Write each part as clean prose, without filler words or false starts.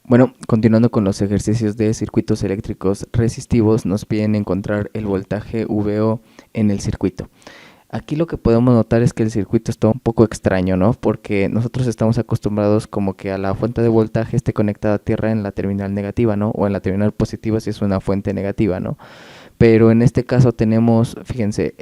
Bueno, continuando con los ejercicios de circuitos eléctricos resistivos, nos piden encontrar el voltaje VO en el circuito. Aquí lo que podemos notar es que el circuito está un poco extraño, ¿no? Porque nosotros estamos acostumbrados como que a la fuente de voltaje esté conectada a tierra en la terminal negativa, ¿no? O en la terminal positiva si es una fuente negativa, ¿no? Pero en este caso tenemos, fíjense,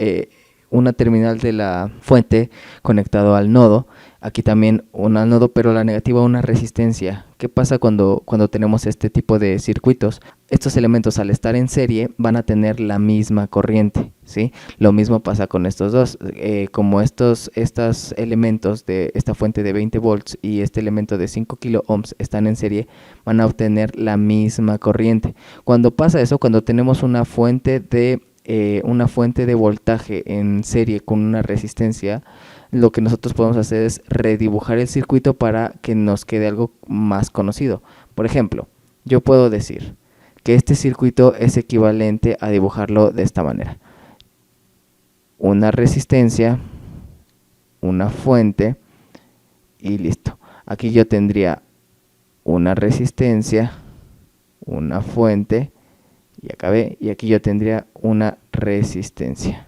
una terminal de la fuente conectado al nodo, aquí también un nodo, pero la negativa una resistencia. ¿Qué pasa cuando tenemos este tipo de circuitos? Estos elementos al estar en serie van a tener la misma corriente, ¿sí? Lo mismo pasa con estos dos, como estos elementos de esta fuente de 20 volts y este elemento de 5 kilo ohms están en serie, van a obtener la misma corriente. Cuando pasa eso, cuando tenemos una fuente de voltaje en serie con una resistencia, lo que nosotros podemos hacer es redibujar el circuito para que nos quede algo más conocido. Por ejemplo, yo puedo decir que este circuito es equivalente a dibujarlo de esta manera: una resistencia, una fuente y listo. Aquí yo tendría una resistencia, una fuente y acabé, y aquí yo tendría una resistencia.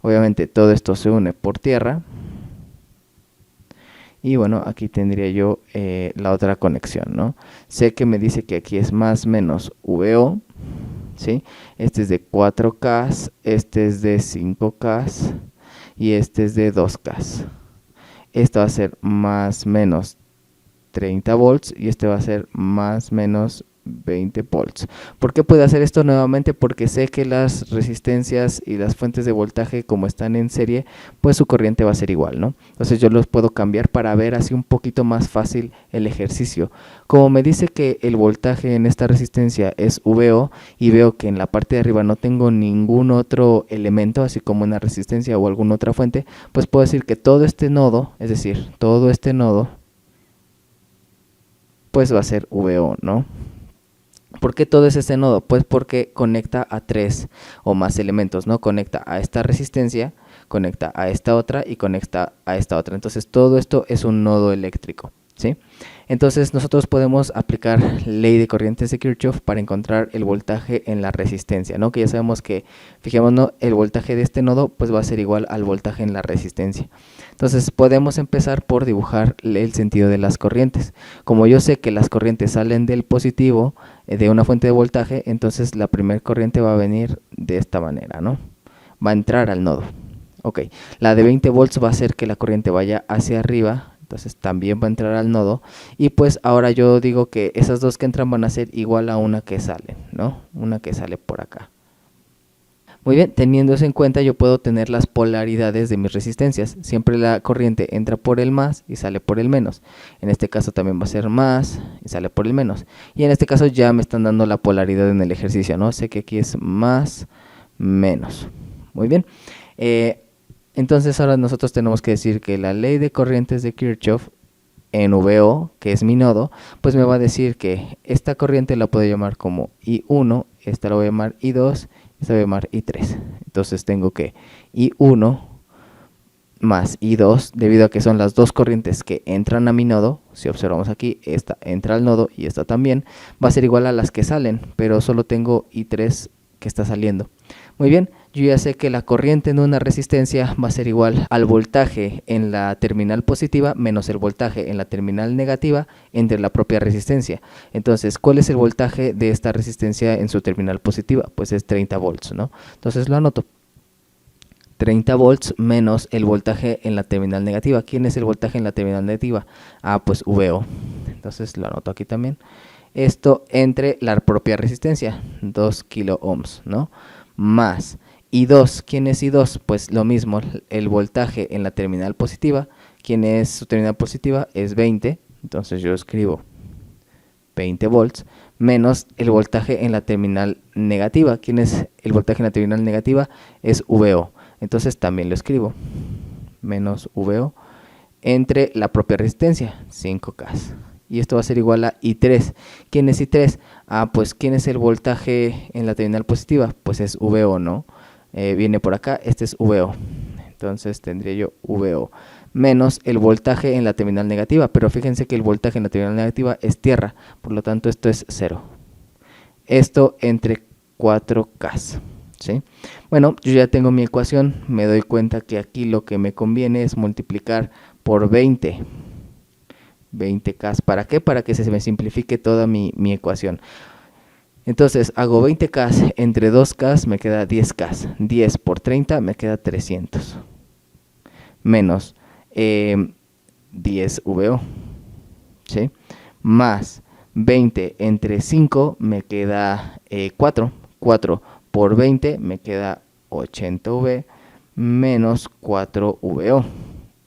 Obviamente todo esto se une por tierra. Y bueno, aquí tendría yo la otra conexión, ¿no? Sé que me dice que aquí es más menos VO, ¿sí? Este es de 4K, este es de 5K y este es de 2K. Esto va a ser más menos 30 volts y este va a ser más menos 20 volts. ¿Por qué puedo hacer esto nuevamente? Porque sé que las resistencias y las fuentes de voltaje, como están en serie, pues su corriente va a ser igual, ¿no? Entonces yo los puedo cambiar para ver así un poquito más fácil el ejercicio. Como me dice que el voltaje en esta resistencia es VO y veo que en la parte de arriba no tengo ningún otro elemento, así como una resistencia o alguna otra fuente, pues puedo decir que todo este nodo, es decir, todo este nodo, pues va a ser VO, ¿no? ¿Por qué todo es este nodo? Pues porque conecta a 3 o más elementos, ¿no? Conecta a esta resistencia, conecta a esta otra y conecta a esta otra. Entonces todo esto es un nodo eléctrico, ¿sí? Entonces nosotros podemos aplicar ley de corrientes de Kirchhoff para encontrar el voltaje en la resistencia, ¿no? Que ya sabemos que, fijémonos, el voltaje de este nodo pues va a ser igual al voltaje en la resistencia. Entonces podemos empezar por dibujar el sentido de las corrientes. Como yo sé que las corrientes salen del positivo de una fuente de voltaje, entonces la primera corriente va a venir de esta manera, ¿no? Va a entrar al nodo. Ok, la de 20 volts va a hacer que la corriente vaya hacia arriba, entonces también va a entrar al nodo. Y pues ahora yo digo que esas dos que entran van a ser igual a una que sale, ¿no? Una que sale por acá. Muy bien, teniendo eso en cuenta, yo puedo tener las polaridades de mis resistencias. Siempre la corriente entra por el más y sale por el menos. En este caso también va a ser más y sale por el menos. Y en este caso ya me están dando la polaridad en el ejercicio, ¿no? Sé que aquí es más, menos. Muy bien. Entonces ahora nosotros tenemos que decir que la ley de corrientes de Kirchhoff en VO, que es mi nodo, pues me va a decir que esta corriente la puedo llamar como I1, esta la voy a llamar I2, esta la voy a llamar I3. Entonces tengo que I1 más I2, debido a que son las dos corrientes que entran a mi nodo. Si observamos aquí, esta entra al nodo y esta también, va a ser igual a las que salen, pero solo tengo I3 que está saliendo. Muy bien, yo ya sé que la corriente en una resistencia va a ser igual al voltaje en la terminal positiva menos el voltaje en la terminal negativa entre la propia resistencia. Entonces, ¿cuál es el voltaje de esta resistencia en su terminal positiva? Pues es 30 volts, ¿no? Entonces lo anoto. 30 volts menos el voltaje en la terminal negativa. ¿Quién es el voltaje en la terminal negativa? Ah, pues VO. Entonces lo anoto aquí también. Esto entre la propia resistencia, 2 kilo ohms, ¿no? Más I2, ¿quién es I2? Pues lo mismo, el voltaje en la terminal positiva. ¿Quién es su terminal positiva? Es 20, entonces yo escribo 20 volts, menos el voltaje en la terminal negativa. ¿Quién es el voltaje en la terminal negativa? Es VO, entonces también lo escribo, menos VO, entre la propia resistencia, 5K. Y esto va a ser igual a I3. ¿Quién es I3? Ah, pues ¿quién es el voltaje en la terminal positiva? Pues es VO, ¿no? Viene por acá, este es VO. Entonces tendría yo VO menos el voltaje en la terminal negativa, pero fíjense que el voltaje en la terminal negativa es tierra, por lo tanto esto es 0. Esto entre 4K, ¿sí? Bueno, yo ya tengo mi ecuación, me doy cuenta que aquí lo que me conviene es multiplicar por 20 K. ¿Para qué? Para que se me simplifique toda mi ecuación. Entonces hago 20K entre 2K, me queda 10K. 10 por 30 me queda 300. Menos 10 VO, ¿sí? Más 20 entre 5 me queda 4. 4 por 20 me queda 80 V menos 4 VO.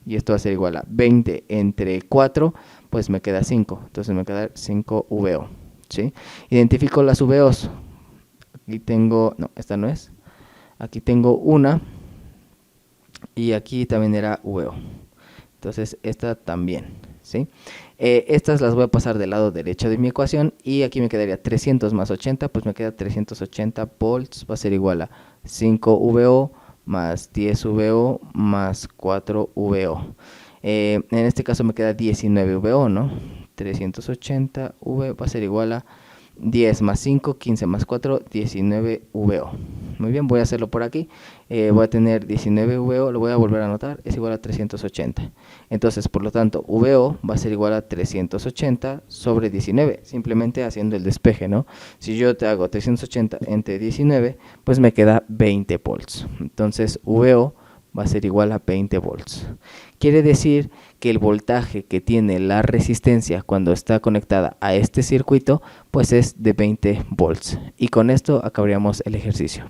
Y esto va a ser igual a 20 entre 4, pues me queda 5. Entonces me queda 5 VO, ¿sí? Identifico las VOs. Aquí tengo, no, esta no es. Aquí tengo una. Y aquí también era VO. Entonces esta también, ¿sí? Estas las voy a pasar del lado derecho de mi ecuación. Y aquí me quedaría 300 más 80, pues me queda 380 volts. Va a ser igual a 5 VO más 10 VO más 4 VO. En este caso me queda 19 VO, ¿no? 380 V va a ser igual a 10 más 5, 15 más 4, 19 VO. Muy bien, voy a hacerlo por aquí. Voy a tener 19 VO, lo voy a volver a anotar, es igual a 380. Entonces, por lo tanto, VO va a ser igual a 380 sobre 19, simplemente haciendo el despeje, ¿no? Si yo te hago 380 entre 19, pues me queda 20 volts. Entonces, VO va a ser igual a 20 volts. Quiere decir que el voltaje que tiene la resistencia cuando está conectada a este circuito, pues es de 20 volts. Y con esto acabaríamos el ejercicio.